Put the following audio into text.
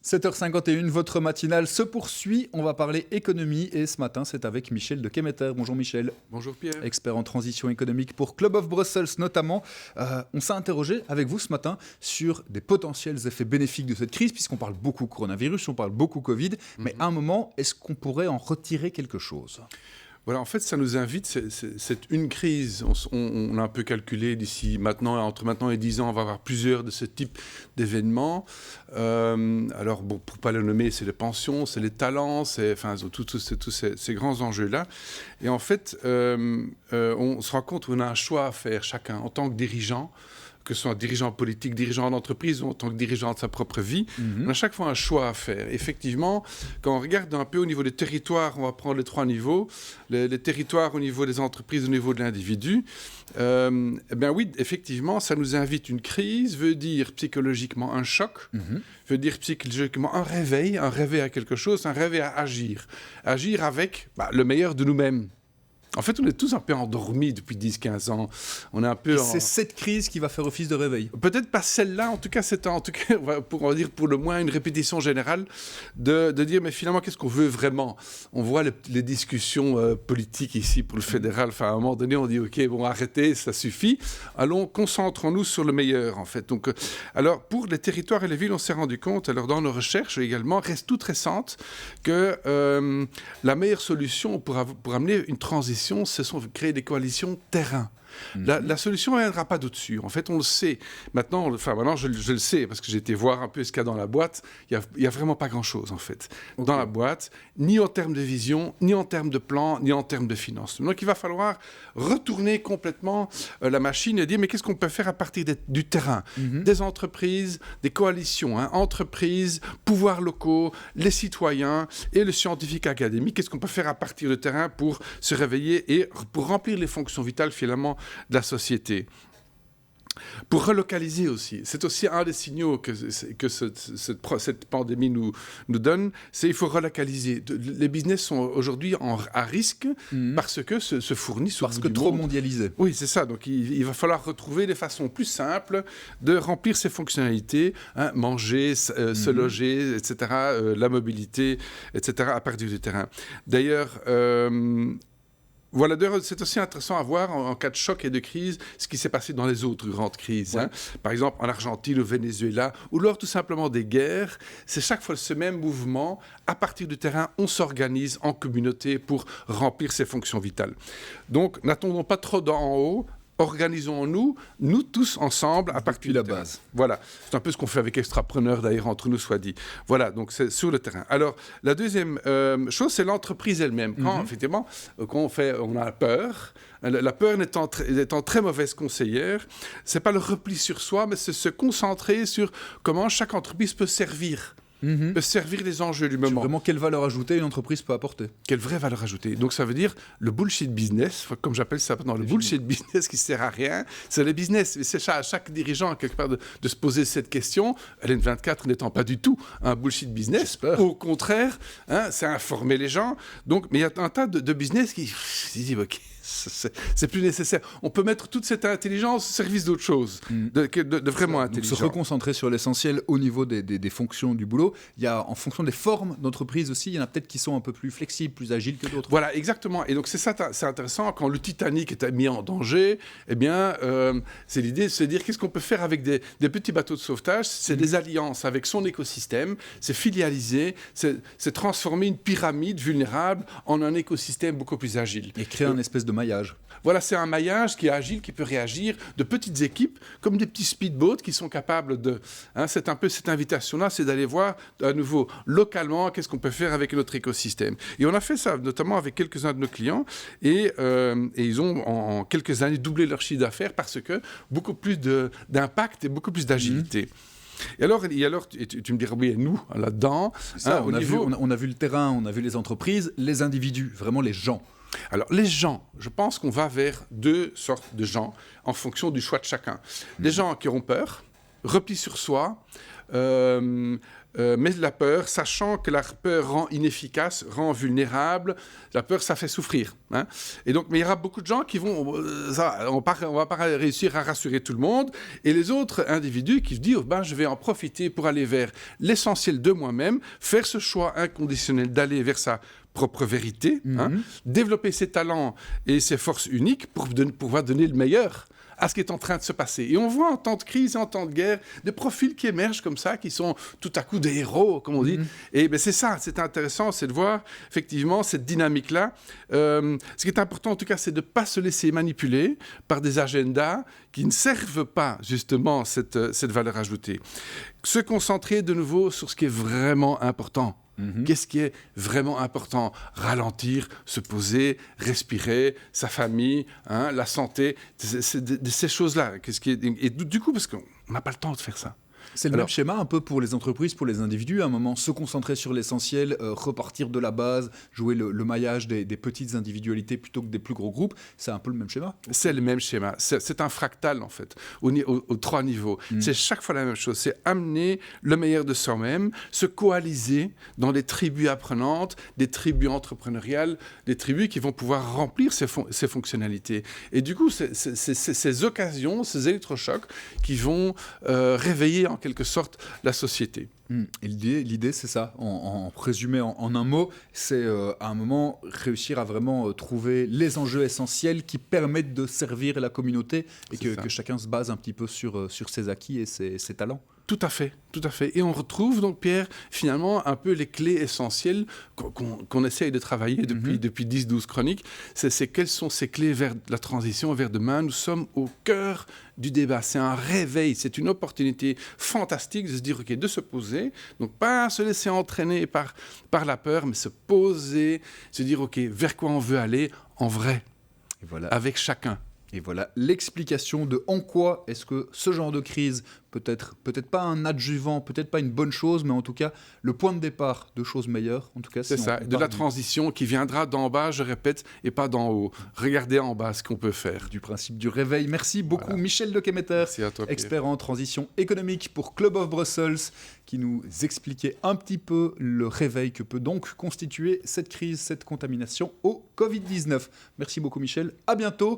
7h51, votre matinale se poursuit. On va parler économie et ce matin, c'est avec Michel de Kemeter. Bonjour Michel. Bonjour Pierre. Expert en transition économique pour Club of Brussels notamment. On s'est interrogé avec vous ce matin sur des potentiels effets bénéfiques de cette crise, puisqu'on parle beaucoup coronavirus, on parle beaucoup Covid. Mais à un moment, est-ce qu'on pourrait en retirer quelque chose ? Voilà, en fait, ça nous invite, c'est une crise. On a un peu calculé d'ici maintenant, entre maintenant et 10 ans, on va avoir plusieurs de ce type d'événements. Alors, bon, pour ne pas le nommer, c'est les pensions, c'est les talents, c'est tous ces grands enjeux-là. Et en fait, on se rend compte qu'on a un choix à faire chacun en tant que dirigeant, que ce soit dirigeant politique, dirigeant d'entreprise ou en tant que dirigeant de sa propre vie, on a chaque fois un choix à faire. Effectivement, quand on regarde un peu au niveau des territoires, on va prendre les trois niveaux, les territoires au niveau des entreprises, au niveau de l'individu, eh bien oui, effectivement, ça nous invite une crise, veut dire psychologiquement un choc, veut dire psychologiquement un réveil à quelque chose, un réveil à agir. Agir avec le meilleur de nous-mêmes. En fait, on est tous un peu endormis depuis 10-15 ans. On est un peu. C'est cette crise qui va faire office de réveil. Peut-être pas celle-là, en tout cas, on va dire pour le moins une répétition générale de dire, mais finalement, qu'est-ce qu'on veut vraiment ? On voit les discussions politiques ici pour le fédéral. Enfin, à un moment donné, on dit, OK, bon, arrêtez, ça suffit. Allons, concentrons-nous sur le meilleur, en fait. Donc, alors, pour les territoires et les villes, on s'est rendu compte, alors dans nos recherches également, reste toute récente, que la meilleure solution pour amener une transition, ce sont créer des coalitions terrain. La solution ne viendra pas d'au-dessus. En fait, on le sait. Maintenant, je le sais, parce que j'ai été voir un peu ce qu'il y a dans la boîte. Il n'y a vraiment pas grand-chose, en fait, dans la boîte, ni en termes de vision, ni en termes de plan, ni en termes de finances. Donc, il va falloir retourner complètement la machine et dire, mais qu'est-ce qu'on peut faire à partir du terrain ? Des entreprises, des coalitions, entreprises, pouvoirs locaux, les citoyens et le scientifique académique. Qu'est-ce qu'on peut faire à partir du terrain pour se réveiller et pour remplir les fonctions vitales, finalement, de la société. Pour relocaliser aussi, c'est aussi un des signaux que cette pandémie nous donne, c'est qu'il faut relocaliser. Les business sont aujourd'hui à risque parce que se fournissent parce que trop mondialisés. Oui, c'est ça. Donc il va falloir retrouver des façons plus simples de remplir ces fonctionnalités, manger, se loger, etc., la mobilité, etc., à partir du terrain. D'ailleurs, voilà, c'est aussi intéressant à voir en cas de choc et de crise ce qui s'est passé dans les autres grandes crises. Ouais. Par exemple, en Argentine, au Venezuela, ou lors tout simplement des guerres, c'est chaque fois ce même mouvement. À partir du terrain, on s'organise en communauté pour remplir ses fonctions vitales. Donc, n'attendons pas trop d'en haut. Organisons-nous, nous tous ensemble, à partir de la base. Voilà, c'est un peu ce qu'on fait avec Extrapreneurs, d'ailleurs, entre nous, soit dit. Voilà, donc c'est sur le terrain. Alors, la deuxième chose, c'est l'entreprise elle-même. Quand, effectivement, on a peur, la peur étant très mauvaise conseillère, c'est pas le repli sur soi, mais c'est se concentrer sur comment chaque entreprise peut servir les enjeux du moment. Vraiment, quelle valeur ajoutée une entreprise peut apporter ? Quelle vraie valeur ajoutée. Donc, ça veut dire le bullshit business, comme j'appelle ça maintenant, le bullshit business qui ne sert à rien, c'est le business. C'est à chaque dirigeant, quelque part, de se poser cette question. LN24 n'étant pas du tout un bullshit business. Au contraire, c'est informer les gens. Donc, mais il y a un tas de business qui disent, OK, c'est plus nécessaire. On peut mettre toute cette intelligence au service d'autre chose, de vraiment intelligent. Donc, se reconcentrer sur l'essentiel au niveau des fonctions du boulot. Il y a, en fonction des formes d'entreprise aussi, il y en a peut-être qui sont un peu plus flexibles, plus agiles que d'autres. Voilà, exactement. Et donc, c'est intéressant. Quand le Titanic est mis en danger, eh bien, c'est l'idée de se dire qu'est-ce qu'on peut faire avec des petits bateaux de sauvetage. C'est des alliances avec son écosystème, c'est filialiser, c'est transformer une pyramide vulnérable en un écosystème beaucoup plus agile. Et créer un espèce de maillage. Voilà, c'est un maillage qui est agile, qui peut réagir, de petites équipes, comme des petits speedboats qui sont capables de... c'est un peu cette invitation-là, c'est d'aller voir à nouveau, localement, qu'est-ce qu'on peut faire avec notre écosystème. Et on a fait ça, notamment avec quelques-uns de nos clients, et ils ont, en quelques années, doublé leur chiffre d'affaires parce que beaucoup plus d'impact et beaucoup plus d'agilité. Et alors, tu me diras, oui, et nous, là-dedans... on a vu le terrain, on a vu les entreprises, les individus, vraiment les gens. Alors, les gens, je pense qu'on va vers deux sortes de gens en fonction du choix de chacun. Les gens qui auront peur, repli sur soi, mais la peur, sachant que la peur rend inefficace, rend vulnérable, la peur, ça fait souffrir. Hein. Et donc, mais il y aura beaucoup de gens qui vont... on va pas réussir à rassurer tout le monde, et les autres individus qui se disent je vais en profiter pour aller vers l'essentiel de moi-même, faire ce choix inconditionnel d'aller vers sa propre vérité, développer ses talents et ses forces uniques pour pouvoir donner le meilleur à ce qui est en train de se passer. Et on voit en temps de crise et en temps de guerre des profils qui émergent comme ça, qui sont tout à coup des héros, comme on dit. Et c'est ça, c'est intéressant, c'est de voir effectivement cette dynamique-là. Ce qui est important en tout cas, c'est de ne pas se laisser manipuler par des agendas qui ne servent pas justement cette valeur ajoutée. Se concentrer de nouveau sur ce qui est vraiment important. Qu'est-ce qui est vraiment important? Ralentir, se poser, respirer, sa famille, la santé, ces choses-là. Et du coup, parce qu'on n'a pas le temps de faire ça. C'est le même schéma un peu pour les entreprises, pour les individus. À un moment, se concentrer sur l'essentiel, repartir de la base, jouer le maillage des petites individualités plutôt que des plus gros groupes. C'est un peu le même schéma. C'est le même schéma. C'est un fractal, en fait, aux 3 niveaux. C'est chaque fois la même chose. C'est amener le meilleur de soi-même, se coaliser dans des tribus apprenantes, des tribus entrepreneuriales, des tribus qui vont pouvoir remplir ces fonctionnalités. Et du coup, c'est ces occasions, ces électrochocs qui vont réveiller en quelque sorte la société. Et l'idée, c'est ça, en résumé en un mot, c'est à un moment réussir à vraiment trouver les enjeux essentiels qui permettent de servir la communauté et que chacun se base un petit peu sur ses acquis et ses talents. Tout à fait, tout à fait. Et on retrouve donc, Pierre, finalement, un peu les clés essentielles qu'on essaye de travailler depuis 10-12 chroniques. C'est quelles sont ces clés vers la transition, vers demain. Nous sommes au cœur du débat. C'est un réveil, c'est une opportunité fantastique de se dire, OK, de se poser, donc pas se laisser entraîner par la peur, mais se poser, se dire, OK, vers quoi on veut aller en vrai, et voilà. Avec chacun. Et voilà l'explication de en quoi est-ce que ce genre de crise peut-être pas un adjuvant, peut-être pas une bonne chose, mais en tout cas le point de départ de choses meilleures. En tout cas, c'est ça, de la transition qui viendra d'en bas, je répète, et pas d'en haut. Regardez en bas ce qu'on peut faire. Du principe du réveil. Merci beaucoup, Michel Dekemeter, expert en transition économique pour Club of Brussels, qui nous expliquait un petit peu le réveil que peut donc constituer cette crise, cette contamination au Covid-19. Merci beaucoup, Michel. À bientôt.